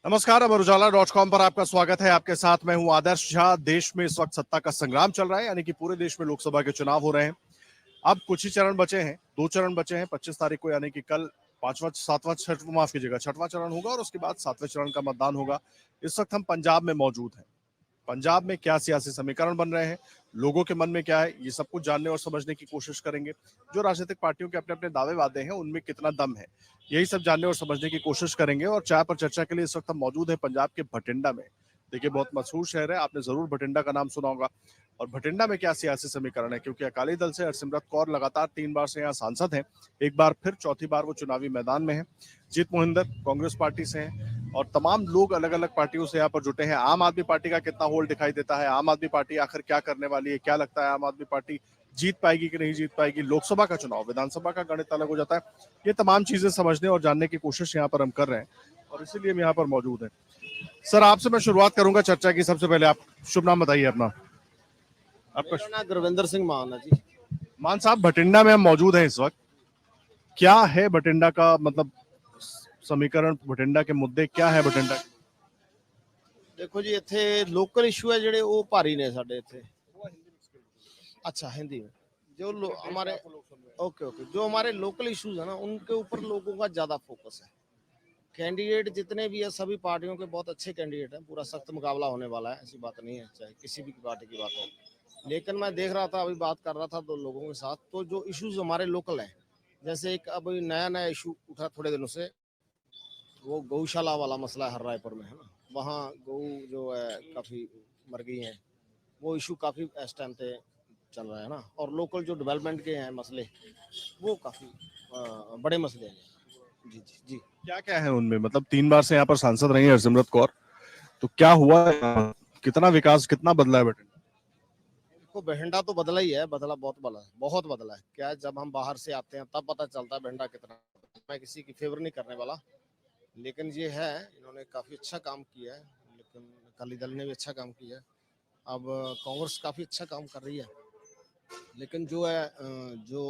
नमस्कार, अमर उजाला.com पर आपका स्वागत है। आपके साथ मैं हूं आदर्श झा। देश में इस वक्त सत्ता का संग्राम चल रहा है, यानी कि पूरे देश में लोकसभा के चुनाव हो रहे हैं। अब कुछ ही चरण बचे हैं, 2 चरण बचे हैं। 25 तारीख को यानी कि कल छठवां चरण होगा और उसके बाद 7वें चरण का मतदान होगा। इस वक्त हम पंजाब में मौजूद हैं। पंजाब में क्या सियासी समीकरण बन रहे हैं, लोगों के मन में क्या है, ये सब कुछ जानने और समझने की कोशिश करेंगे। जो राजनीतिक पार्टियों के अपने अपने दावे वादे हैं, उनमें कितना दम है, यही सब जानने और समझने की कोशिश करेंगे। और चाय पर चर्चा के लिए इस वक्त हम मौजूद है पंजाब के भटिंडा में। देखिए, बहुत मशहूर शहर है, आपने जरूर भटिंडा का नाम सुना होगा। और भटिंडा में क्या सियासी समीकरण है, क्योंकि अकाली दल से हरसिमरत कौर लगातार 3 बार से यहाँ सांसद हैं। एक बार फिर चौथी बार वो चुनावी मैदान में है। जीत मोहिंदर कांग्रेस पार्टी से हैं और तमाम लोग अलग अलग पार्टियों से यहाँ पर जुटे हैं। आम आदमी पार्टी का कितना होल्ड दिखाई देता है, आम आदमी पार्टी आखिर क्या करने वाली है, क्या लगता है आम आदमी पार्टी जीत पाएगी कि नहीं जीत पाएगी, लोकसभा का चुनाव, विधानसभा का गणित अलग हो जाता है। ये तमाम चीजें समझने और जानने की कोशिश यहाँ पर हम कर रहे हैं और इसीलिए हम यहाँ पर मौजूद हैं। सर, आपसे मैं शुरुआत करूंगा चर्चा की। सबसे पहले आप शुभ नाम बताइए अपना। आपका मेरा नाम गुरविंदर सिंह मान है जी। मान साहब, भटिंडा में हम मौजूद हैं इस वक्त। क्या है भटिंडा का मतलब समीकरण, भटिंडा के मुद्दे क्या है भटिंडा के? देखो जी, इत्थे लोकल इशू है ਜਿਹੜੇ ਉਹ ਭਾਰੀ ਨੇ ਸਾਡੇ ਇੱਥੇ। अच्छा, हिंदी में जो हमारे ओके जो हमारे लोकल इश्यूज है ना, उनके ऊपर लोगों का ज्यादा फोकस है। कैंडिडेट जितने भी है सभी पार्टियों के बहुत अच्छे कैंडिडेट हैं, पूरा सख्त मुकाबला होने वाला है, ऐसी बात नहीं है, चाहे किसी भी पार्टी की बात हो। लेकिन मैं देख रहा था, अभी बात कर रहा था 2 लोगों के साथ, तो जो इश्यूज हमारे लोकल है, जैसे एक अभी नया इशू उठा थोड़े दिनों से, वो गौशाला वाला मसला है, हर रायपुर में है ना, वहाँ गौ जो है काफ़ी मर गई हैं, वो इशू काफ़ी इस टाइम पे चल रहा है ना। और लोकल जो डेवलपमेंट के हैं मसले, वो काफ़ी बड़े मसले हैं। जी जी जी। क्या क्या है उनमें, मतलब 3 बार से यहाँ पर सांसद रही है हरसिमरत कौर, तो क्या हुआ, कितना विकास, कितना बदला है भटिंडा? देखो, बठिंडा तो बदला ही है, बदला बहुत बदला है। क्या है, जब हम बाहर से आते हैं तब पता चलता है बठिंडा कितना। मैं किसी की फेवर नहीं करने वाला, लेकिन ये है, इन्होंने काफ़ी अच्छा काम किया है। लेकिन अकाली दल ने भी अच्छा काम किया है, अब कांग्रेस काफ़ी अच्छा काम कर रही है। लेकिन जो है जो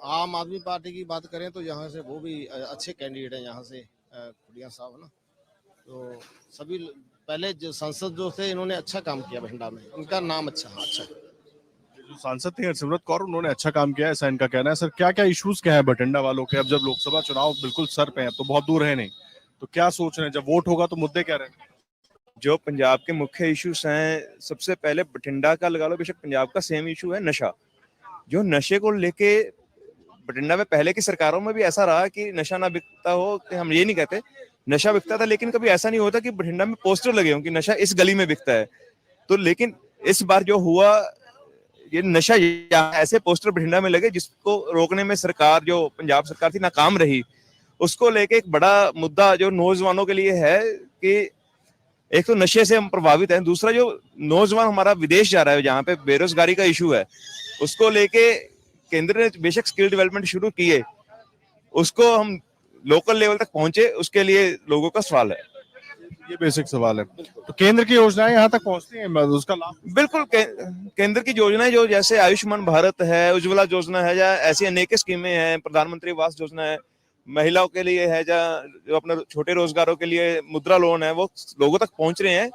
आम आदमी पार्टी की बात करें तो यहाँ से वो भी अच्छे कैंडिडेट हैं, यहाँ से खुड़िया साहब है ना। तो सभी पहले जो सांसद जो थे, इन्होंने अच्छा काम किया बठिंडा में, इनका नाम अच्छा है। जो सांसद थे हरसिमरत कौर, उन्होंने अच्छा काम किया है, ऐसा इनका कहना है। सर, क्या क्या इश्यूज क्या है भटिंडा वालों के? अब जब लोकसभा चुनाव बिल्कुल सर पे है, तो बहुत दूर है नहीं, तो क्या सोच रहे हैं, जब वोट होगा तो मुद्दे क्या रहेंगे? जो पंजाब के मुख्य इश्यूज हैं, सबसे पहले बठिंडा का लगा लो, बेशक पंजाब का सेम इशू है, नशा। जो नशे को लेके बठिंडा में पहले की सरकारों में भी ऐसा रहा कि नशा ना बिकता हो, कि हम ये नहीं कहते, नशा बिकता था, लेकिन कभी ऐसा नहीं होता कि बठिंडा में पोस्टर लगे हों कि नशा इस गली में बिकता है। तो लेकिन इस बार जो हुआ, ये नशा ऐसे पोस्टर बठिंडा में लगे जिसको रोकने में सरकार, जो पंजाब सरकार थी, नाकाम रही। उसको लेके एक बड़ा मुद्दा जो नौजवानों के लिए है कि एक तो नशे से हम प्रभावित हैं, दूसरा जो नौजवान हमारा विदेश जा रहा है, जहाँ पे बेरोजगारी का इशू है, उसको लेके केंद्र ने बेशक स्किल डेवलपमेंट शुरू की है, उसको हम लोकल लेवल तक पहुंचे, उसके लिए लोगों का सवाल है। ये बेसिक सवाल है। तो केंद्र की योजनाएं यहाँ तक पहुंचती हैं, उसका लाभ? बिल्कुल, केंद्र की योजनाएं जो जैसे आयुष्मान भारत है, उज्ज्वला योजना है, या ऐसी अनेक स्कीमें हैं, प्रधानमंत्री आवास योजना है, महिलाओं के लिए है, जो अपने छोटे रोजगारों के लिए मुद्रा लोन है, वो लोगों तक पहुंच रहे हैं।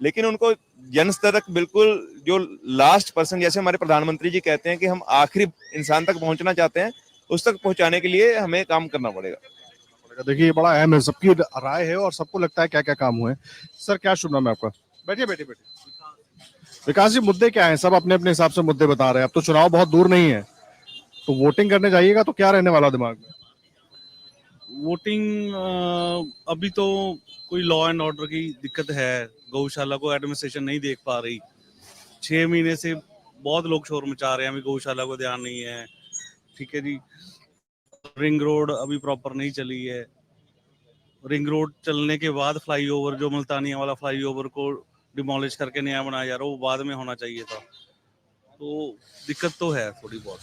लेकिन उनको जन स्तर तक बिल्कुल, जो लास्ट पर्सन, जैसे हमारे प्रधानमंत्री जी कहते हैं कि हम आखिरी इंसान तक पहुंचना चाहते हैं, उस तक पहुंचाने के लिए हमें काम करना पड़ेगा। देखिए, ये बड़ा अहम है, सबकी राय है और सबको लगता है क्या क्या काम हुए। सर, क्या शुभ नाम है आपका? बैठिए बैठिए बैठिए। विकास जी, मुद्दे क्या हैं? सब अपने अपने हिसाब से मुद्दे बता रहे हैं। अब तो चुनाव बहुत दूर नहीं है, तो वोटिंग करने जाइएगा तो क्या रहने वाला दिमाग में? वोटिंग अभी तो कोई लॉ एंड ऑर्डर की दिक्कत है, गौशाला को एडमिनिस्ट्रेशन नहीं देख पा रही। 6 महीने से बहुत लोग शोर मचा रहे हैं, अभी गौशाला को ध्यान नहीं है। ठीक है जी, रिंग रोड अभी प्रॉपर नहीं चली है। रिंग रोड चलने के बाद फ्लाईओवर, जो मुल्तानिया वाला फ्लाईओवर को डिमोलिश करके नया बनाया जा रहा है, वो बाद में होना चाहिए था। तो दिक्कत तो है थोड़ी बहुत।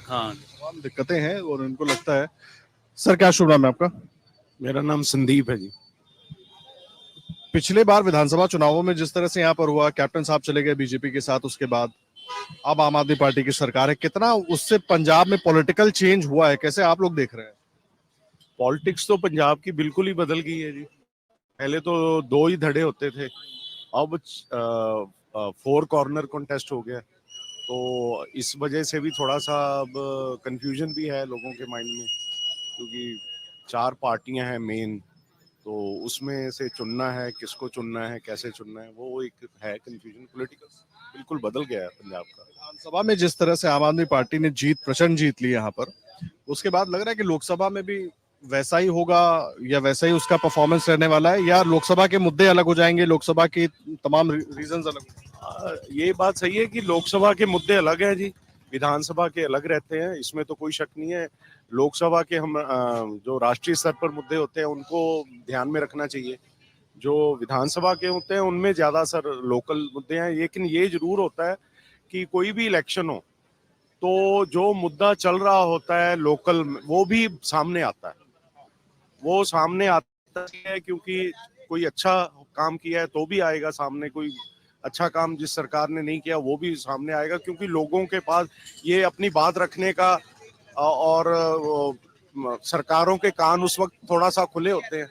हाँ, तमाम दिक्कतें हैं और उनको लगता है। सर, क्या शुभ नाम है आपका? मेरा नाम संदीप है जी। पिछले बार विधानसभा चुनावों में जिस तरह से यहाँ पर हुआ, कैप्टन साहब चले गए बीजेपी के साथ, उसके बाद अब आम आदमी पार्टी की सरकार है, कितना उससे पंजाब में पॉलिटिकल चेंज हुआ है, कैसे आप लोग देख रहे हैं? पॉलिटिक्स तो पंजाब की बिल्कुल ही बदल गई है जी। पहले तो 2 ही धड़े होते थे, अब 4 कॉर्नर कॉन्टेस्ट हो गया। तो इस वजह से भी थोड़ा सा अब कंफ्यूजन भी है लोगों के माइंड में, क्योंकि 4 पार्टियां हैं मेन, तो उसमें से चुनना है, किसको चुनना है, कैसे चुनना है, वो एक है कंफ्यूजन। पॉलिटिकल बिल्कुल बदल गया है पंजाब का। विधानसभा में जिस तरह से आम आदमी पार्टी ने प्रचंड जीत ली यहाँ पर, उसके बाद लग रहा है कि लोकसभा में भी वैसा ही होगा, या वैसा ही उसका परफॉर्मेंस रहने वाला है, या लोकसभा के मुद्दे अलग हो जाएंगे, लोकसभा की तमाम रीजंस अलग होंगे? ये बात सही है कि लोकसभा के मुद्दे अलग हैं जी, विधानसभा के अलग रहते हैं, इसमें तो कोई शक नहीं है। लोकसभा के हम जो राष्ट्रीय स्तर पर मुद्दे होते हैं उनको ध्यान में रखना चाहिए। जो विधानसभा के होते हैं उनमें ज्यादा सर लोकल मुद्दे हैं। लेकिन ये जरूर होता है कि कोई भी इलेक्शन हो तो जो मुद्दा चल रहा होता है लोकल, वो भी सामने आता है। वो सामने आता है क्योंकि कोई अच्छा काम किया है तो भी आएगा सामने, कोई अच्छा काम जिस सरकार ने नहीं किया वो भी सामने आएगा, क्योंकि लोगों के पास ये अपनी बात रखने का और सरकारों के कान उस वक्त थोड़ा सा खुले होते हैं,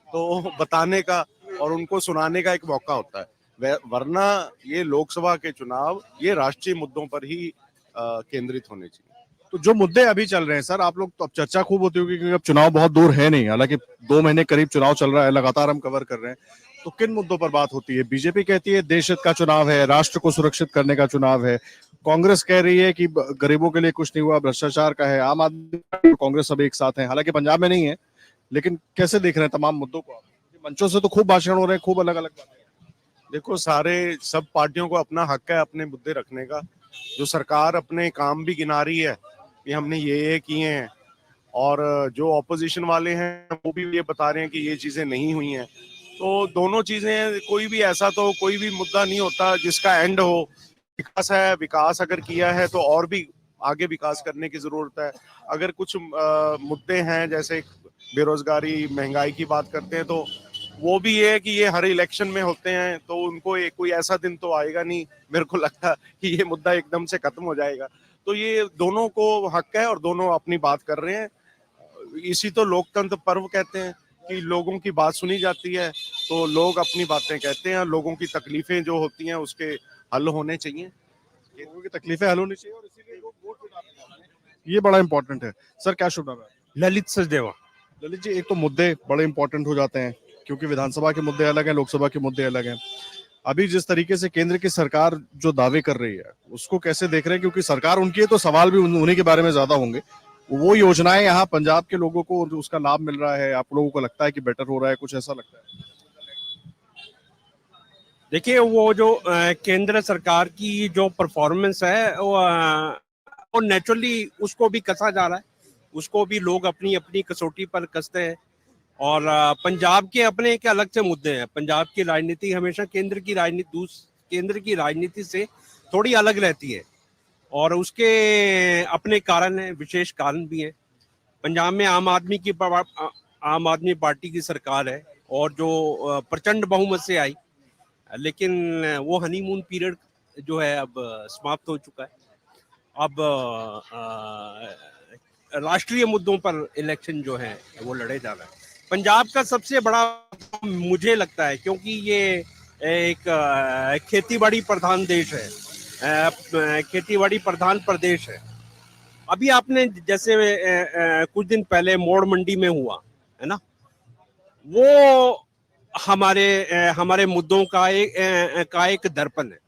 तो बताने का और उनको सुनाने का एक मौका होता है। वरना ये लोकसभा के चुनाव ये राष्ट्रीय मुद्दों पर ही केंद्रित होने चाहिए। तो जो मुद्दे अभी चल रहे हैं सर, आप लोग तो अब चर्चा खूब होती होगी क्योंकि अब चुनाव बहुत दूर है नहीं, हालांकि 2 महीने करीब चुनाव चल रहा है, लगातार हम कवर कर रहे हैं। तो किन मुद्दों पर बात होती है? बीजेपी कहती है देश हित का चुनाव है, राष्ट्र को सुरक्षित करने का चुनाव है। कांग्रेस कह रही है कि गरीबों के लिए कुछ नहीं हुआ, भ्रष्टाचार का है। आम आदमी पार्टी और कांग्रेस सब एक साथ है, हालांकि पंजाब में नहीं है। लेकिन कैसे देख रहे हैं तमाम मुद्दों को आप? मंचों से तो खूब भाषण हो रहे हैं, खूब अलग अलग बातें। देखो, सब पार्टियों को अपना हक है अपने मुद्दे रखने का। जो सरकार अपने काम भी गिना रही है कि हमने ये किए हैं, और जो ऑपोजिशन वाले हैं वो भी ये बता रहे हैं कि ये चीजें नहीं हुई हैं। तो दोनों चीजें, कोई भी ऐसा तो कोई भी मुद्दा नहीं होता जिसका एंड हो। विकास है, विकास अगर किया है तो और भी आगे विकास करने की जरूरत है। अगर कुछ मुद्दे हैं जैसे बेरोजगारी, महंगाई की बात करते हैं, तो वो भी ये है कि ये हर इलेक्शन में होते हैं, तो उनको कोई ऐसा दिन तो आएगा नहीं मेरे को लगता कि ये मुद्दा एकदम से खत्म हो जाएगा। तो ये दोनों को हक है और दोनों अपनी बात कर रहे हैं। इसी तो लोकतंत्र पर्व कहते हैं कि लोगों की बात सुनी जाती है, तो लोग अपनी बातें कहते हैं। लोगों की तकलीफें जो होती हैं उसके हल होने चाहिए। लोगों की तकलीफें हल होनी चाहिए और इसीलिए लोग वोट भी डालते हैं। ये बड़ा इंपॉर्टेंट है। सर, क्या शुभ नाम है? ललित सचदेवा। ललित जी, एक तो मुद्दे बड़े इंपॉर्टेंट हो जाते हैं क्योंकि विधानसभा के मुद्दे अलग हैं, लोकसभा के मुद्दे अलग हैं। अभी जिस तरीके से केंद्र की सरकार जो दावे कर रही है उसको कैसे देख रहे हैं? क्योंकि सरकार उनकी है तो सवाल भी उन्हीं के बारे में ज्यादा होंगे। वो योजनाएं यहाँ पंजाब के लोगों को उसका लाभ मिल रहा है, आप लोगों को लगता है कि बेटर हो रहा है, कुछ ऐसा लगता है? देखिए, वो जो केंद्र सरकार की जो परफॉर्मेंस है वो नेचुरली उसको भी कसा जा रहा है, उसको भी लोग अपनी अपनी कसौटी पर कसते हैं। और पंजाब के अपने एक अलग से मुद्दे हैं। पंजाब की राजनीति हमेशा केंद्र की राजनीति से थोड़ी अलग रहती है और उसके अपने कारण हैं, विशेष कारण भी हैं। पंजाब में आम आदमी पार्टी की सरकार है और जो प्रचंड बहुमत से आई, लेकिन वो हनीमून पीरियड जो है अब समाप्त हो चुका है। अब राष्ट्रीय मुद्दों पर इलेक्शन जो है वो लड़े जा रहा है। पंजाब का सबसे बड़ा मुझे लगता है, क्योंकि ये एक खेतीबाड़ी प्रधान देश है, खेतीबाड़ी प्रधान प्रदेश है। अभी आपने जैसे कुछ दिन पहले मोड़ मंडी में हुआ है ना, वो हमारे मुद्दों का एक दर्पण है।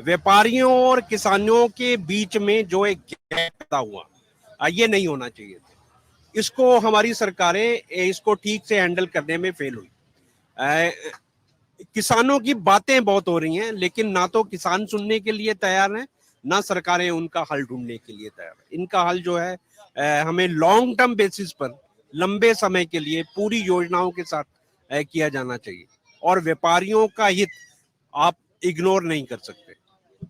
व्यापारियों और किसानों के बीच में जो एक गैप पैदा हुआ, ये नहीं होना चाहिए था। इसको हमारी सरकारें इसको ठीक से हैंडल करने में फेल हुई। किसानों की बातें बहुत हो रही हैं, लेकिन ना तो किसान सुनने के लिए तैयार हैं, ना सरकारें उनका हल ढूंढने के लिए तैयार है। इनका हल जो है हमें लॉन्ग टर्म बेसिस पर लंबे समय के लिए पूरी योजनाओं के साथ किया जाना चाहिए, और व्यापारियों का हित आप इग्नोर नहीं कर सकते।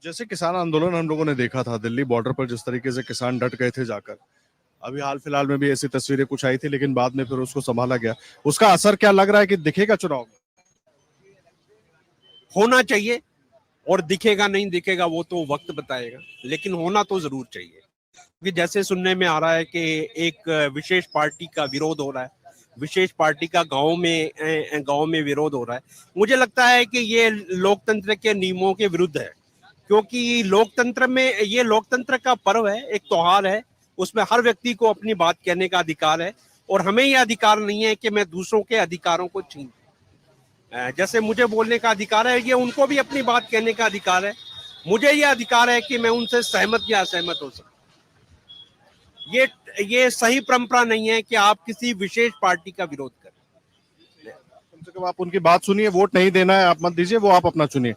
जैसे किसान आंदोलन हम लोगों ने देखा था दिल्ली बॉर्डर पर, जिस तरीके से किसान डट गए थे जाकर, अभी हाल फिलहाल में भी ऐसी तस्वीरें कुछ आई थी, लेकिन बाद में फिर उसको संभाला गया। उसका असर क्या लग रहा है कि दिखेगा चुनाव में? होना चाहिए, और दिखेगा नहीं दिखेगा वो तो वक्त बताएगा, लेकिन होना तो जरूर चाहिए। क्योंकि जैसे सुनने में आ रहा है कि एक विशेष पार्टी का विरोध हो रहा है, विशेष पार्टी का गांव में विरोध हो रहा है। मुझे लगता है कि ये लोकतंत्र के नियमों के विरुद्ध है, क्योंकि लोकतंत्र में ये लोकतंत्र का पर्व है, एक त्योहार है, उसमें हर व्यक्ति को अपनी बात कहने का अधिकार है और हमें ये अधिकार नहीं है कि मैं दूसरों के अधिकारों को छीन। जैसे मुझे बोलने का अधिकार है, ये उनको भी अपनी बात कहने का अधिकार है। मुझे ये अधिकार है कि मैं उनसे सहमत या असहमत हो सकूं। ये सही परंपरा नहीं है कि आप किसी विशेष पार्टी का विरोध करें। कम से कम आप उनकी बात सुनिए, वोट नहीं देना है आप मत दीजिए, वो आप अपना चुनिए।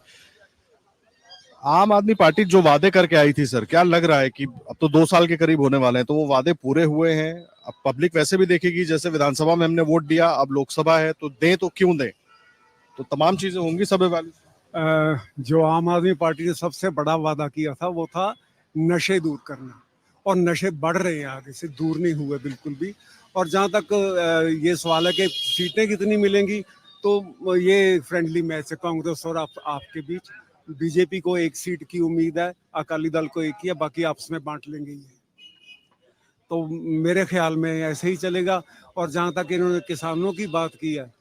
आम आदमी पार्टी जो वादे करके आई थी सर, क्या लग रहा है कि अब तो 2 साल के करीब होने वाले हैं, तो वो वादे पूरे हुए हैं? अब पब्लिक वैसे भी देखेगी, जैसे विधानसभा में हमने वोट दिया, अब लोकसभा है, तो दें तो क्यों दें? तो तमाम चीजें होंगी सब वाली। जो आम आदमी पार्टी ने सबसे बड़ा वादा किया था वो था नशे दूर करना, और नशे बढ़ रहे हैं, आगे से दूर नहीं हुए बिल्कुल भी। और जहाँ तक ये सवाल है कि सीटें कितनी मिलेंगी, तो ये फ्रेंडली मैच है कांग्रेस और आपके बीच। बीजेपी को 1 सीट की उम्मीद है, अकाली दल को 1 ही है, बाकी आपस में बांट लेंगे ये। तो मेरे ख्याल में ऐसे ही चलेगा। और जहाँ तक इन्होंने किसानों की बात की है,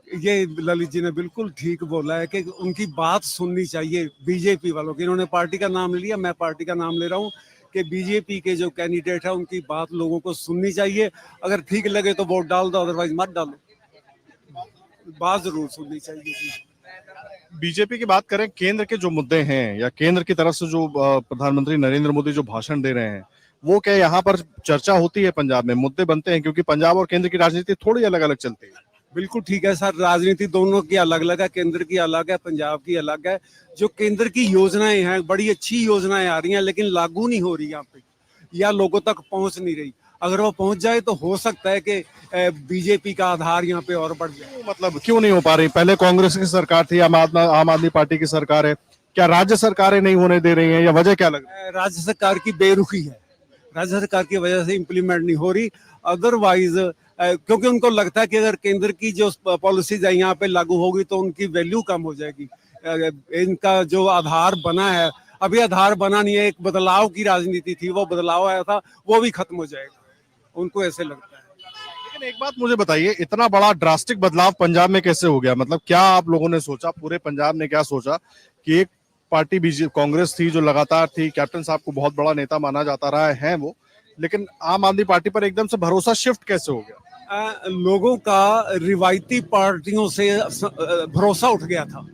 ये ललित जी ने बिल्कुल ठीक बोला है कि उनकी बात सुननी चाहिए बीजेपी वालों की। इन्होंने पार्टी का नाम लिया, मैं पार्टी का नाम ले रहा हूँ कि बीजेपी के जो कैंडिडेट है उनकी बात लोगों को सुननी चाहिए। अगर ठीक लगे तो वोट डाल दो, अदरवाइज मत डालो। बात जरूर सुननी चाहिए। बीजेपी की बात करें, केंद्र के जो मुद्दे हैं या केंद्र की तरफ से जो प्रधानमंत्री नरेंद्र मोदी जो भाषण दे रहे हैं, वो क्या यहाँ पर चर्चा होती है? पंजाब में मुद्दे बनते हैं? क्योंकि पंजाब और केंद्र की राजनीति थोड़ी अलग अलग चलती है। बिल्कुल ठीक है सर, राजनीति दोनों की अलग अलग है, केंद्र की अलग है, पंजाब की अलग है। जो केंद्र की योजनाएं हैं, बड़ी अच्छी योजनाएं आ रही हैं, लेकिन लागू नहीं हो रही यहाँ पे, या लोगों तक पहुंच नहीं रही। अगर वो पहुंच जाए तो हो सकता है कि बीजेपी का आधार यहाँ पे और बढ़ जाए। मतलब क्यों नहीं हो पा रही? पहले कांग्रेस की सरकार थी, आम आदमी पार्टी की सरकार है, क्या राज्य सरकारें नहीं होने दे रही हैं, या वजह क्या लग रही है? राज्य सरकार की बेरुखी है, राज्य सरकार की वजह से इम्प्लीमेंट नहीं हो रही। अदरवाइज क्योंकि उनको लगता है कि अगर केंद्र की जो पॉलिसीज है यहाँ पे लागू होगी तो उनकी वैल्यू कम हो जाएगी। इनका जो आधार बना है, अभी आधार बना नहीं है, एक बदलाव की राजनीति थी, वो बदलाव आया था, वो भी खत्म हो जाएगा, उनको ऐसे लगता है। लेकिन एक बात मुझे बताइए, इतना बड़ा ड्रास्टिक बदलाव पंजाब में कैसे हो गया? मतलब क्या आप लोगों ने सोचा, पूरे पंजाब ने क्या सोचा कि एक पार्टी बीजेपी कांग्रेस थी जो लगातार थी, कैप्टन साहब को बहुत बड़ा नेता माना जाता रहा है वो, लेकिन आम आदमी पार्टी पर एकदम से भरोसा शिफ्ट कैसे हो गया? लोगों का रिवायती पार्टियों से भरोसा उठ गया था।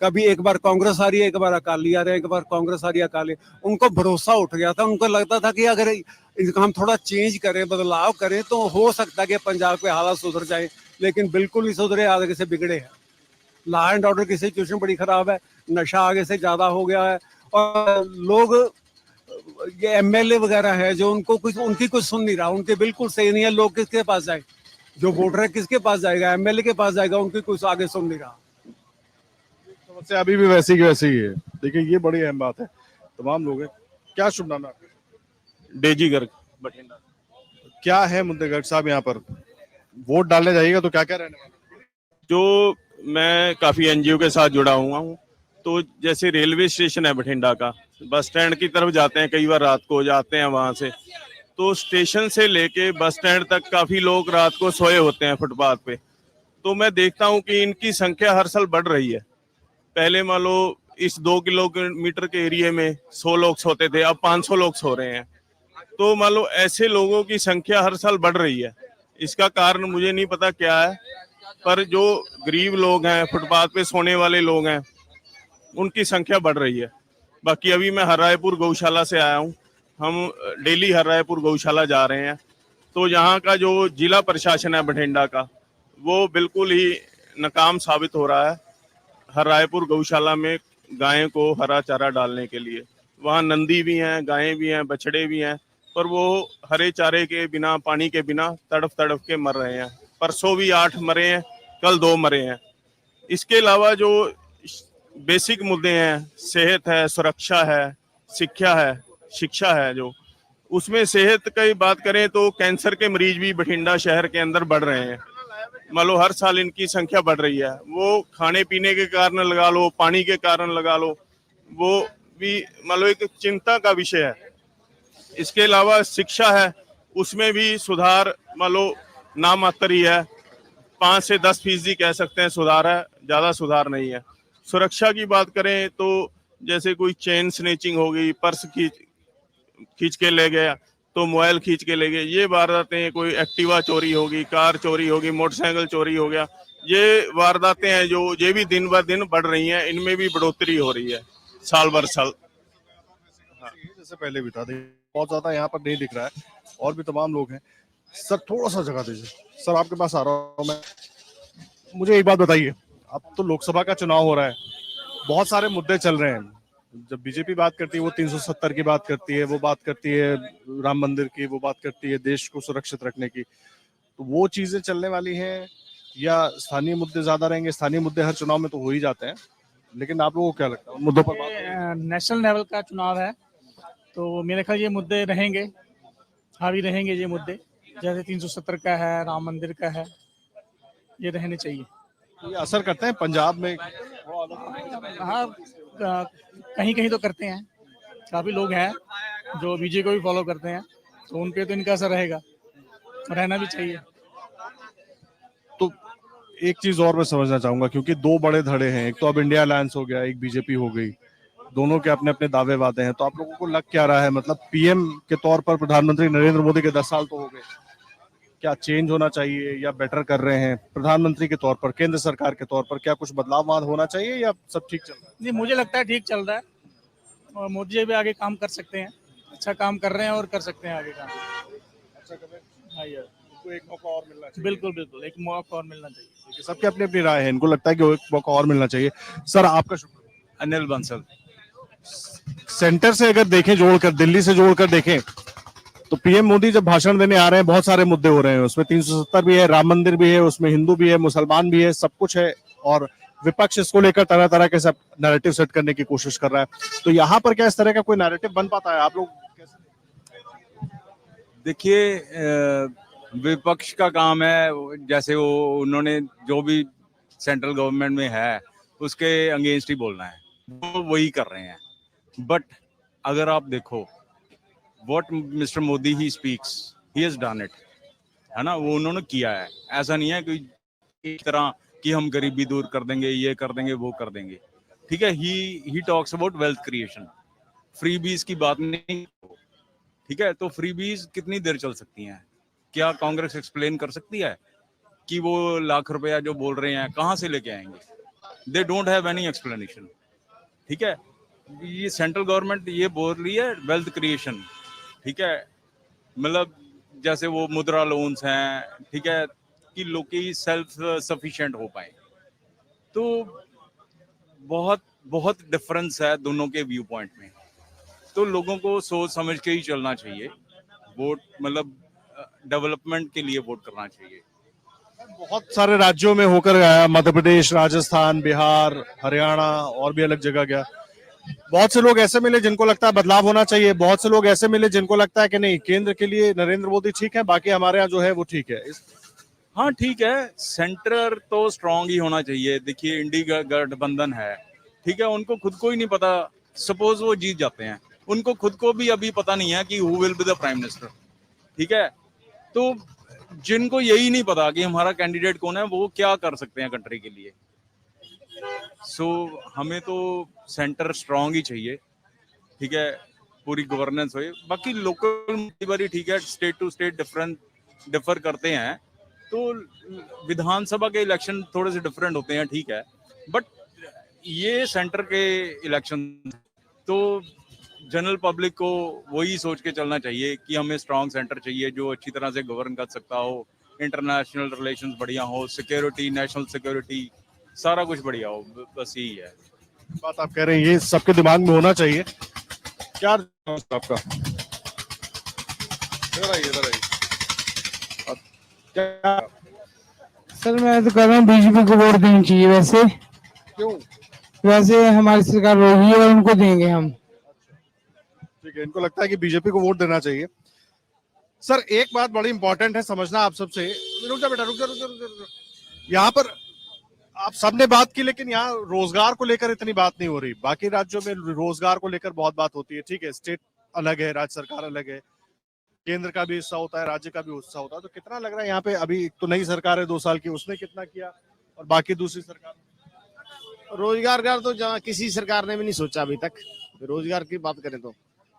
कभी एक बार कांग्रेस आ रही है, एक बार अकाली आ रहे हैं, एक बार कांग्रेस आ रही है, अकाली, उनको भरोसा उठ गया था। उनको लगता था कि अगर हम थोड़ा चेंज करें, बदलाव करें, तो हो सकता है कि पंजाब के हालात सुधर जाए, लेकिन बिल्कुल ही सुधरे, आगे से बिगड़े हैं। लॉ एंड ऑर्डर की सिचुएशन बड़ी खराब है, नशा आगे से ज्यादा हो गया है, और लोग ये एमएलए वगैरह है जो उनकी कुछ सुन नहीं रहा, उनके बिल्कुल सही नहीं है। लोग किसके पास जाए? जो वोटर है किसके पास जाएगा? एमएलए के पास जाएगा, उनकी कुछ आगे सुन नहीं रहा। समस्या अभी भी वैसी की वैसी ही है। देखिए, ये बड़ी अहम बात है। तमाम लोग हैं। क्या शुभ नाम है आपका? डेजी गर्ग बठिंडा। क्या है मुद्दे गर्ग साहब यहाँ पर? वोट डालने जाइएगा तो क्या क्या रहने वाला? जो मैं काफी एनजीओ के साथ जुड़ा हुआ हूँ, तो जैसे रेलवे स्टेशन है बठिंडा का, बस स्टैंड की तरफ जाते हैं, कई बार रात को जाते हैं वहां से, तो स्टेशन से लेके बस स्टैंड तक काफी लोग रात को सोए होते हैं फुटपाथ पे। तो मैं देखता हूँ कि इनकी संख्या हर साल बढ़ रही है। पहले मान लो इस 2 किलोमीटर के एरिया में 100 लोग सोते थे, अब 500 लोग सो रहे हैं। तो मान लो ऐसे लोगों की संख्या हर साल बढ़ रही है। इसका कारण मुझे नहीं पता क्या है, पर जो गरीब लोग हैं, फुटपाथ पे सोने वाले लोग हैं, उनकी संख्या बढ़ रही है। बाकी अभी मैं हररायपुर गौशाला से आया हूँ, हम डेली हररायपुर गौशाला जा रहे हैं। तो यहाँ का जो जिला प्रशासन है बठिंडा का, वो बिल्कुल ही नाकाम साबित हो रहा है हररायपुर गौशाला में गायें को हरा चारा डालने के लिए। वहाँ नंदी भी हैं, गायें भी हैं, बछड़े भी हैं, पर वो हरे चारे के बिना, पानी के बिना तड़फ तड़फ के मर रहे हैं। परसों भी 8 मरे हैं, कल 2 मरे हैं। इसके अलावा जो बेसिक मुद्दे हैं, सेहत है, सुरक्षा है, शिक्षा है, जो उसमें सेहत की बात करें तो कैंसर के मरीज भी बठिंडा शहर के अंदर बढ़ रहे हैं। मान लो हर साल इनकी संख्या बढ़ रही है। वो खाने पीने के कारण लगा लो, पानी के कारण लगा लो, वो भी मान लो एक चिंता का विषय है। इसके अलावा शिक्षा है, उसमें भी सुधार मान लो नामात्र ही है। 5 से 10% कह सकते हैं सुधार है, ज्यादा सुधार नहीं है। सुरक्षा की बात करें तो जैसे कोई चेन स्नेचिंग हो गई, पर्स खींच के ले गया, तो मोबाइल खींच के ले गए, ये वारदातें, कोई एक्टिवा चोरी होगी, कार चोरी होगी, मोटरसाइकिल चोरी हो गया, ये वारदातें हैं जो ये भी दिन ब दिन बढ़ रही हैं, इनमें भी बढ़ोतरी हो रही है साल भर साल। जैसे पहले भी था, बहुत ज्यादा यहाँ पर नहीं दिख रहा है, और भी तमाम लोग हैं। सर थोड़ा सा जगह दीजिए। सर आपके पास आ रहा हूँ मैं। मुझे एक बात बताइए, अब तो लोकसभा का चुनाव हो रहा है, बहुत सारे मुद्दे चल रहे हैं। जब बीजेपी बात करती है वो 370 की बात करती है, वो बात करती है राम मंदिर की, वो बात करती है देश को सुरक्षित रखने की, तो वो चीजें चलने वाली हैं या स्थानीय मुद्दे ज्यादा रहेंगे? स्थानीय मुद्दे हर चुनाव में तो हो ही जाते हैं, लेकिन आप लोगों को क्या लगता है उन मुद्दों पर बात करें? नेशनल लेवल का चुनाव है, तो मेरे ख्याल ये मुद्दे रहेंगे, हावी रहेंगे ये मुद्दे, जैसे 370 का है, राम मंदिर का है, ये रहने चाहिए। ये असर करते हैं पंजाब में? हाँ, कहीं कहीं तो करते हैं, काफी लोग हैं जो बीजेपी को भी फॉलो करते हैं, तो उन पे तो इनका असर रहेगा, रहना भी चाहिए। तो एक चीज और मैं समझना चाहूंगा, क्योंकि दो बड़े धड़े हैं, एक तो अब इंडिया अलायंस हो गया, एक बीजेपी हो गई, दोनों के अपने अपने दावे वादे हैं, तो आप लोगों को लग क्या रहा है? मतलब पीएम के तौर पर प्रधानमंत्री नरेंद्र मोदी के 10 साल तो हो गए, क्या चेंज होना चाहिए या बेटर कर रहे हैं? प्रधानमंत्री के तौर पर, केंद्र सरकार के तौर पर क्या कुछ बदलाव होना चाहिए या सब ठीक चल रहा है? नहीं, मुझे लगता है ठीक चल रहा है, और मोदी जी भी आगे काम कर सकते हैं, अच्छा काम कर रहे हैं और कर सकते हैं आगे काम। अच्छा कर रहे हैं। हाँ यार, इनको एक मौका और मिलना चाहिए। बिल्कुल बिल्कुल, एक मौका और मिलना चाहिए। ठीक है, सबकी अपनी अपनी राय है, इनको लगता है कि एक मौका और मिलना चाहिए। सर आपका शुक्रिया। अनिल बंसल। सेंटर से अगर देखें, जोड़कर, दिल्ली से जोड़कर देखें, तो पीएम मोदी जब भाषण देने आ रहे हैं, बहुत सारे मुद्दे हो रहे हैं, उसमें 370 भी है, राम मंदिर भी है, उसमें हिंदू भी है, मुसलमान भी है, सब कुछ है, और विपक्ष इसको लेकर तरह तरह के सब नैरेटिव सेट करने की कोशिश कर रहा है। तो यहाँ पर क्या इस तरह का कोई नैरेटिव बन पाता है? आप लोग कैसे? देखिए, विपक्ष का काम है, जैसे वो उन्होंने जो भी सेंट्रल गवर्नमेंट में है उसके अगेंस्ट ही बोलना है, वो वही कर रहे हैं। बट अगर आप देखो what mister Modi he speaks, he has done it, है ना, वो उन्होंने किया है। ऐसा नहीं है कि एक तरह कि हम गरीबी दूर कर देंगे, ये कर देंगे, वो कर देंगे, ठीक है। He talks about wealth creation, free बीज की बात नहीं, ठीक है। तो फ्री बीज कितनी देर चल सकती हैं? क्या कांग्रेस एक्सप्लेन कर सकती है कि वो लाख रुपया जो बोल रहे हैं कहाँ से लेके आएंगे? They don't have any explanation, ठीक है। ये सेंट्रल गवर्नमेंट ये बोल रही है वेल्थ क्रिएशन, ठीक है, मतलब जैसे वो मुद्रा लोन्स हैं, ठीक है, कि लोग की सेल्फ सफिशिएंट हो पाए। तो बहुत बहुत डिफरेंस है दोनों के व्यू पॉइंट में। तो लोगों को सोच समझ के ही चलना चाहिए, वोट मतलब डेवलपमेंट के लिए वोट करना चाहिए। बहुत सारे राज्यों में होकर गया, मध्य प्रदेश, राजस्थान, बिहार, हरियाणा और भी अलग जगह गया। बहुत से लोग ऐसे मिले जिनको लगता है बदलाव होना चाहिए, बहुत से लोग ऐसे मिले जिनको लगता है कि नहीं, केंद्र के लिए नरेंद्र मोदी ठीक है, बाकी हमारे यहाँ जो है वो ठीक है। हाँ ठीक है, सेंटर तो स्ट्रांग ही होना चाहिए। देखिए इंडी गठबंधन है, ठीक है, उनको खुद को ही नहीं पता, सपोज वो जीत जाते हैं, उनको खुद को भी अभी पता नहीं है कि who will be the prime minister, ठीक है। तो जिनको यही नहीं पता कि हमारा कैंडिडेट कौन है, वो क्या कर सकते हैं कंट्री के लिए। सो हमें तो सेंटर स्ट्रांग ही चाहिए, ठीक है, पूरी गवर्नेंस हो। बाकी लोकल बारी ठीक है, स्टेट टू स्टेट डिफर करते हैं, तो विधानसभा के इलेक्शन थोड़े से डिफरेंट होते हैं, ठीक है, बट ये सेंटर के इलेक्शन, तो जनरल पब्लिक को वही सोच के चलना चाहिए कि हमें स्ट्रांग सेंटर चाहिए जो अच्छी तरह से गवर्न कर सकता हो, इंटरनेशनल रिलेशंस बढ़िया हो, सिक्योरिटी, नेशनल सिक्योरिटी, सारा कुछ बढ़िया हो, बस यही है बात आप कह रहे हैं। ये सबके दिमाग में होना चाहिए। क्या आपका? क्या सर मैं तो कह रहा हूँ बीजेपी को वोट देनी चाहिए। वैसे क्यों? वैसे हमारी सरकार होगी और उनको देंगे हम। ठीक है, इनको लगता है कि बीजेपी को वोट देना चाहिए। सर एक बात बड़ी इंपॉर्टेंट है समझना आप सबसे। रुक जा बेटा, रुक जा। यहाँ पर आप सबने बात की, लेकिन यहाँ रोजगार को लेकर इतनी बात नहीं हो रही। बाकी राज्यों में रोजगार को लेकर बहुत बात होती है, ठीक है, स्टेट अलग है, राज्य सरकार अलग है, केंद्र का भी हिस्सा होता है, राज्य का भी हिस्सा होता है, तो कितना लग रहा है यहाँ पे अभी एक तो नई सरकार है 2 साल की, उसने कितना किया और बाकी दूसरी सरकार? रोजगार का तो जहाँ किसी सरकार ने भी नहीं सोचा अभी तक। रोजगार की बात करें तो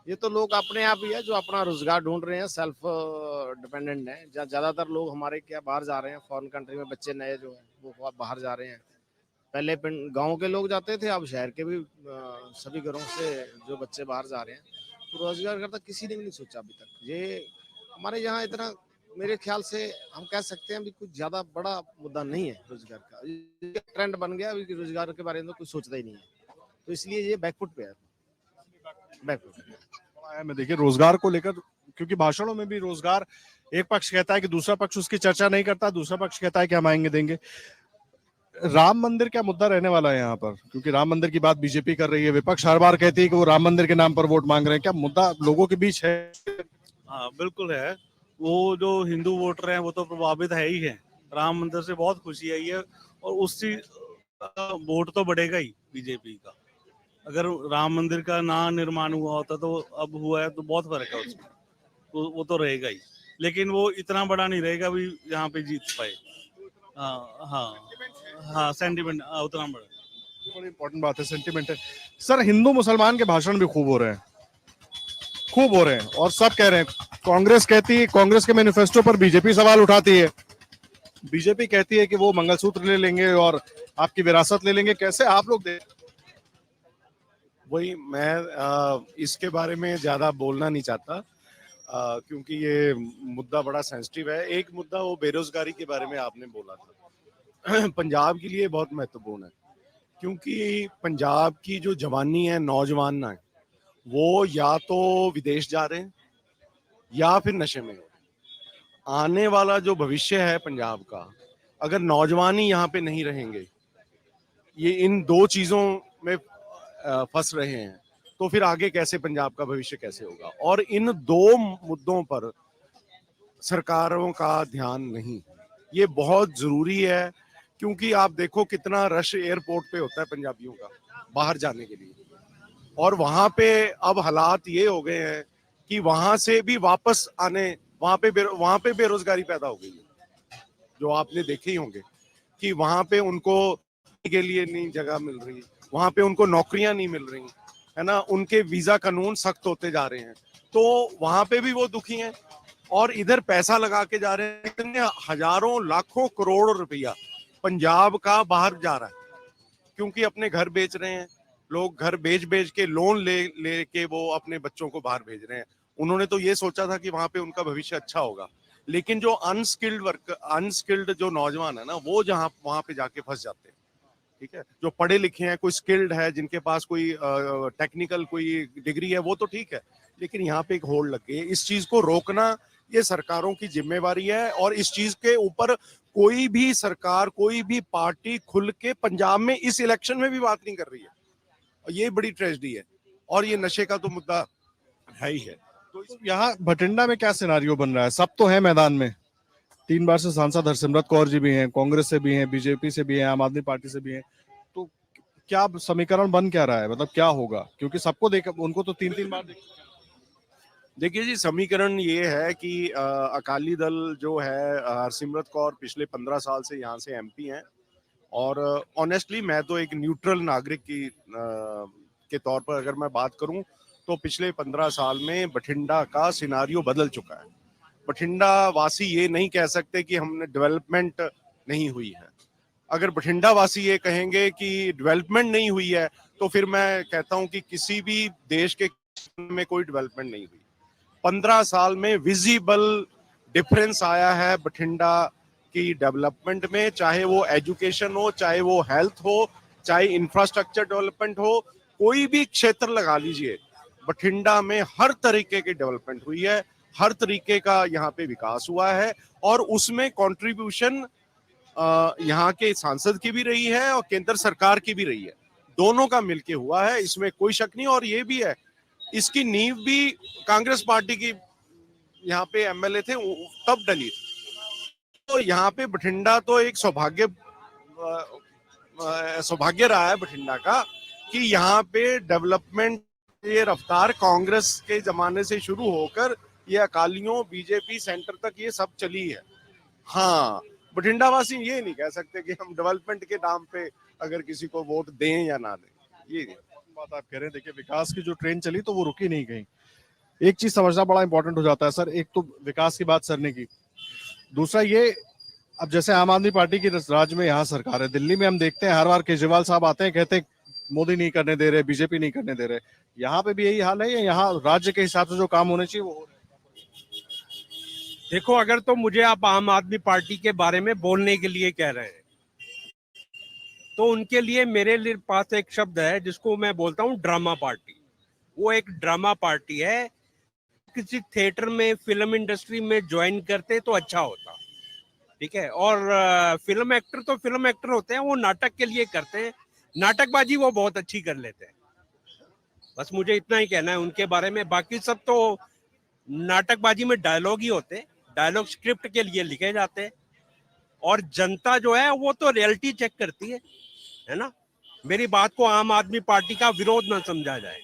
ये तो लोग अपने आप ही है जो अपना रोजगार ढूंढ रहे हैं, सेल्फ डिपेंडेंट है। ज्यादातर लोग हमारे क्या बाहर जा रहे हैं, फॉरेन कंट्री में बच्चे नए जो है वो बाहर जा रहे हैं। पहले गांव के लोग जाते थे, अब शहर के भी सभी घरों से जो बच्चे बाहर जा रहे हैं। तो रोजगार का तो किसी ने भी नहीं सोचा अभी तक। ये हमारे यहाँ इतना, मेरे ख्याल से हम कह सकते हैं अभी कुछ ज्यादा बड़ा मुद्दा नहीं है रोजगार का। ये ट्रेंड बन गया अभी कि रोजगार के बारे में तो कुछ सोचता ही नहीं है, तो इसलिए ये बैकफुट पे है, बैकफुट। मैं देखिए रोजगार को लेकर, क्योंकि भाषणों में भी रोजगार एक पक्ष कहता है कि दूसरा पक्ष उसकी चर्चा नहीं करता, दूसरा पक्ष कहता है कि हम आएंगे देंगे। राम मंदिर क्या मुद्दा रहने वाला है यहाँ पर? क्योंकि राम मंदिर की बात बीजेपी कर रही है, विपक्ष हर बार कहती है कि वो राम मंदिर के नाम पर वोट मांग रहे हैं, क्या मुद्दा लोगों के बीच है? हाँ बिल्कुल है। वो जो हिंदू वोटर हैं वो तो प्रभावित है ही है, राम मंदिर से बहुत खुशी आई है और उससे वोट तो बढ़ेगा ही बीजेपी का। अगर राम मंदिर का ना निर्माण हुआ होता तो अब हुआ है तो बहुत फर्क है उसमें, तो वो तो रहेगा ही, लेकिन वो इतना बड़ा नहीं रहेगा भी यहाँ पे जीत पाए। हाँ हाँ हाँ, सेंटिमेंट उतना बड़ा। बड़ी इंपॉर्टेंट बात है, सेंटिमेंट है। सर हिंदू मुसलमान के भाषण भी खूब हो रहे हैं, खूब हो रहे हैं, और सब कह रहे हैं, कांग्रेस कहती है, कांग्रेस के मैनिफेस्टो पर बीजेपी सवाल उठाती है, बीजेपी कहती है कि वो मंगलसूत्र ले लेंगे और आपकी विरासत ले लेंगे। कैसे आप लोग देख? वही मैं इसके बारे में ज्यादा बोलना नहीं चाहता, क्योंकि ये मुद्दा बड़ा सेंसिटिव है। एक मुद्दा वो बेरोजगारी के बारे में आपने बोला था, पंजाब के लिए बहुत महत्वपूर्ण है, क्योंकि पंजाब की जो जवानी है, नौजवान है, वो या तो विदेश जा रहे हैं या फिर नशे में हो रहे हैं। आने वाला जो भविष्य है पंजाब का, अगर नौजवान ही यहाँ पे नहीं रहेंगे, ये इन दो चीजों में फंस रहे हैं, तो फिर आगे कैसे पंजाब का भविष्य कैसे होगा? और इन दो मुद्दों पर सरकारों का ध्यान नहीं, ये बहुत जरूरी है। क्योंकि आप देखो कितना रश एयरपोर्ट पे होता है पंजाबियों का बाहर जाने के लिए, और वहां पे अब हालात ये हो गए हैं कि वहां से भी वापस आने, वहां पे बेरोजगारी पैदा हो गई है, जो आपने देखे ही होंगे कि वहां पे उनको के लिए नहीं जगह मिल रही, वहां पे उनको नौकरियां नहीं मिल रही है ना, उनके वीजा कानून सख्त होते जा रहे हैं, तो वहां पे भी वो दुखी हैं। और इधर पैसा लगा के जा रहे हैं, हजारों लाखों करोड़ रुपया पंजाब का बाहर जा रहा है, क्योंकि अपने घर बेच रहे हैं लोग, घर बेच के लोन ले के वो अपने बच्चों को बाहर भेज रहे हैं। उन्होंने तो ये सोचा था कि वहां पे उनका भविष्य अच्छा होगा, लेकिन जो अनस्किल्ड जो नौजवान है ना, वो जहां वहां पे जाके फंस जाते हैं। ठीक है, जो पढ़े लिखे हैं, कोई स्किल्ड है, जिनके पास कोई टेक्निकल कोई डिग्री है, वो तो ठीक है, लेकिन यहाँ पे एक होड़ लग गई है। इस चीज को रोकना ये सरकारों की जिम्मेवारी है, और इस चीज के ऊपर कोई भी सरकार, कोई भी पार्टी खुल के पंजाब में इस इलेक्शन में भी बात नहीं कर रही है। ये बड़ी ट्रेजेडी है, और ये नशे का तो मुद्दा है ही है। तो यहाँ भटिंडा में क्या सिनारियो बन रहा है? सब तो है मैदान में, 3 बार से सांसद हरसिमरत कौर जी भी हैं, कांग्रेस से भी हैं, बीजेपी से भी हैं, आम आदमी पार्टी से भी हैं, तो क्या समीकरण बन क्या रहा है? मतलब क्या होगा? क्योंकि सबको देख, उनको तो 3-3 बार देखिए जी, समीकरण ये है कि अकाली दल जो है, हरसिमरत कौर पिछले 15 साल से यहाँ से एमपी हैं, और ऑनेस्टली मैं तो एक न्यूट्रल नागरिक के तौर पर अगर मैं बात करूं, तो पिछले 15 साल में बठिंडा का सिनारियो बदल चुका है। बठिंडा वासी ये नहीं कह सकते कि हमने डेवलपमेंट नहीं हुई है। अगर बठिंडा वासी ये कहेंगे कि डेवलपमेंट नहीं हुई है, तो फिर मैं कहता हूं कि किसी भी देश के में कोई डेवलपमेंट नहीं हुई। 15 साल में विजिबल डिफरेंस आया है बठिंडा की डेवलपमेंट में, चाहे वो एजुकेशन हो, चाहे वो हेल्थ हो, चाहे इंफ्रास्ट्रक्चर डेवलपमेंट हो, कोई भी क्षेत्र लगा लीजिए, बठिंडा में हर तरीके की डेवलपमेंट हुई है, हर तरीके का यहाँ पे विकास हुआ है, और उसमें कंट्रीब्यूशन यहाँ के सांसद की भी रही है और केंद्र सरकार की भी रही है, दोनों का मिलके हुआ है, इसमें कोई शक नहीं। और ये भी है, इसकी नींव भी कांग्रेस पार्टी की यहाँ पे एमएलए थे तब डली। तो यहाँ पे बठिंडा तो एक सौभाग्य रहा है बठिंडा का कि यहाँ पे डेवलपमेंट ये रफ्तार कांग्रेस के जमाने से शुरू होकर ये अकालियों बीजेपी सेंटर तक ये सब चली है। हाँ, बठिंडा वासी ये नहीं कह सकते कि हम डेवलपमेंट के नाम पे अगर किसी को वोट दें या ना दें। ये बात आप कह रहे हैं, देखिए विकास की जो ट्रेन चली तो वो रुकी नहीं कहीं। एक चीज समझना बड़ा इंपॉर्टेंट हो जाता है सर, एक तो विकास की बात सर ने की, दूसरा ये अब जैसे आम आदमी पार्टी की राज्य में यहाँ सरकार है, दिल्ली में हम देखते हैं हर बार केजरीवाल साहब आते हैं, कहते हैं मोदी नहीं करने दे रहे, बीजेपी नहीं करने दे रहे। यहाँ पे भी यही हाल है या यहाँ राज्य के हिसाब से जो काम होने चाहिए वो हो रहे हैं? देखो, अगर तो मुझे आप आम आदमी पार्टी के बारे में बोलने के लिए कह रहे हैं तो उनके लिए मेरे लिए पास एक शब्द है जिसको मैं बोलता हूँ ड्रामा पार्टी। वो एक ड्रामा पार्टी है। किसी थिएटर में, फिल्म इंडस्ट्री में ज्वाइन करते तो अच्छा होता, ठीक है। और फिल्म एक्टर तो फिल्म एक्टर होते हैं, वो नाटक के लिए करते हैं, नाटकबाजी वो बहुत अच्छी कर लेते हैं। बस मुझे इतना ही कहना है उनके बारे में। बाकी सब तो नाटकबाजी में डायलॉग ही होते हैं, डायलॉग स्क्रिप्ट के लिए लिखे जाते हैं, और जनता जो है वो तो रियलिटी चेक करती है ना। मेरी बात को आम आदमी पार्टी का विरोध ना समझा जाए,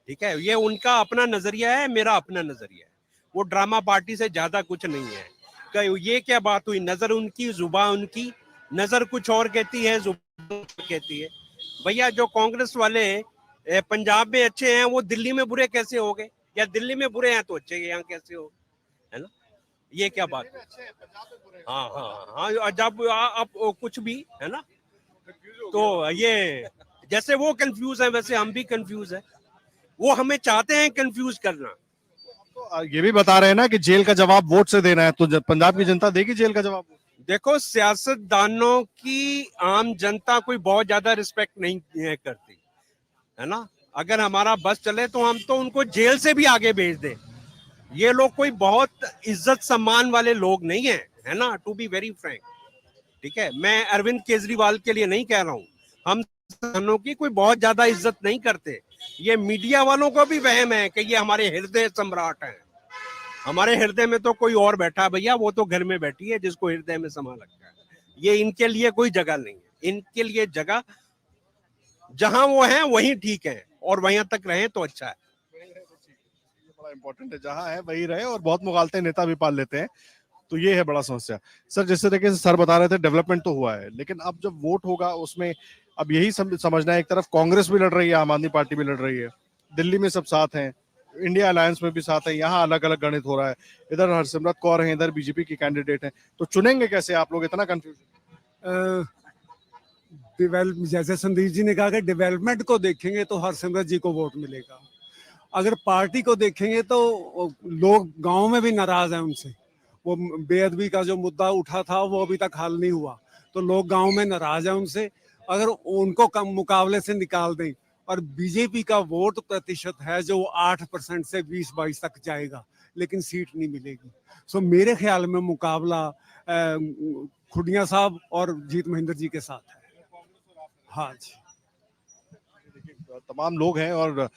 ठीक है। ये उनका अपना नजरिया है, मेरा अपना नजरिया है। वो ड्रामा पार्टी से ज्यादा कुछ नहीं है। ये क्या बात हुई, नजर उनकी, जुबान उनकी, नजर कुछ और कहती है, जुबान कहती है। भैया जो कांग्रेस वाले पंजाब में अच्छे हैं वो दिल्ली में बुरे कैसे हो गए, या दिल्ली में बुरे हैं तो अच्छे यहाँ कैसे हो, है ना। ये क्या बात है? हाँ हाँ हाँ, जब आप कुछ भी है ना, तो ये जैसे वो कंफ्यूज है वैसे हम भी कंफ्यूज है। वो हमें चाहते हैं कंफ्यूज करना। तो ये भी बता रहे हैं ना कि जेल का जवाब वोट से देना है, तो पंजाब की जनता देगी जेल का जवाब? देखो, सियासतदानों की आम जनता कोई बहुत ज्यादा रिस्पेक्ट नहीं करती, है ना। अगर हमारा बस चले तो हम तो उनको जेल से भी आगे भेज दे। ये लोग कोई बहुत इज्जत सम्मान वाले लोग नहीं है, है ना, टू बी वेरी फ्रैंक, ठीक है। मैं अरविंद केजरीवाल के लिए नहीं कह रहा हूँ, हम किसानों की कोई बहुत ज्यादा इज्जत नहीं करते। ये मीडिया वालों को भी वहम है कि ये हमारे हृदय सम्राट हैं। हमारे हृदय में तो कोई और बैठा है भैया, वो तो घर में बैठी है जिसको हृदय में समा लगता है। ये इनके लिए कोई जगह नहीं है। इनके लिए जगह जहां वो हैं वहीं ठीक है, और वहीं तक रहे तो अच्छा है। बड़ा इंपॉर्टेंट है, जहां है वही रहे, और बहुत मुगालते नेता भी पाल लेते हैं, तो ये है बड़ा समस्या। सर जिस तरीके से सर बता रहे थे डेवलपमेंट तो हुआ है, लेकिन अब जब वोट होगा उसमें अब यही समझना है, एक तरफ कांग्रेस भी लड़ रही है, आम आदमी पार्टी भी लड़ रही है, दिल्ली में सब साथ हैं, इंडिया अलायंस में भी साथ है, यहाँ अलग अलग गणित हो रहा है, इधर हरसिमरत कौर है, इधर बीजेपी की कैंडिडेट है, तो चुनेंगे कैसे आप लोग? इतना कंफ्यूजन। जैसे संदीप जी ने कहा कि डेवलपमेंट को देखेंगे तो हरसिमरत जी को वोट मिलेगा। अगर पार्टी को देखेंगे तो लोग गांव में भी नाराज हैं उनसे। वो बेअदबी का जो मुद्दा उठा था वो अभी तक हल नहीं हुआ, तो लोग गांव में नाराज हैं उनसे। अगर उनको कम मुकाबले से निकाल दें, और बीजेपी का वोट प्रतिशत है जो 8% से 20-22 तक जाएगा, लेकिन सीट नहीं मिलेगी। सो मेरे ख्याल में मुकाबला खुडिया साहब और जीत महेंद्र जी के साथ है। हाँ जी, तमाम लोग हैं और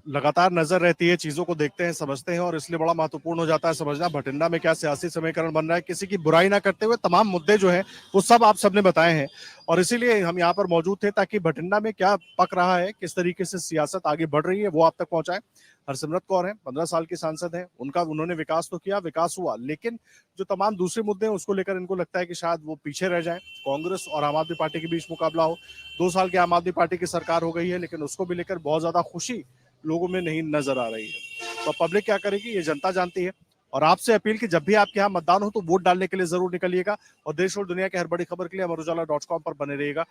लगातार नजर रहती है, चीजों को देखते हैं, समझते हैं, और इसलिए बड़ा महत्वपूर्ण हो जाता है समझना भटिंडा में क्या सियासी समीकरण बन रहा है। किसी की बुराई ना करते हुए तमाम मुद्दे जो हैं वो सब आप सबने बताए हैं, और इसीलिए हम यहाँ पर मौजूद थे ताकि भटिंडा में क्या पक रहा है, किस तरीके से सियासत आगे बढ़ रही है, वो आप तक पहुंचाए। हरसिमरत कौर है, 15 साल की सांसद है, उन्होंने विकास तो किया, विकास हुआ, लेकिन जो तमाम दूसरे मुद्दे हैं उसको लेकर इनको लगता है कि शायद वो पीछे रह जाए। कांग्रेस और आम आदमी पार्टी के बीच मुकाबला हो। 2 साल की आम आदमी पार्टी की सरकार हो गई है, लेकिन उसको भी लेकर बहुत ज्यादा खुशी लोगों में नहीं नजर आ रही है। तो पब्लिक क्या करेगी ये जनता जानती है, और आपसे अपील कि जब भी आपके यहाँ मतदान हो तो वोट डालने के लिए जरूर निकलिएगा, और देश और दुनिया की हर बड़ी खबर के लिए अमर उजाला .com पर बने रहिएगा।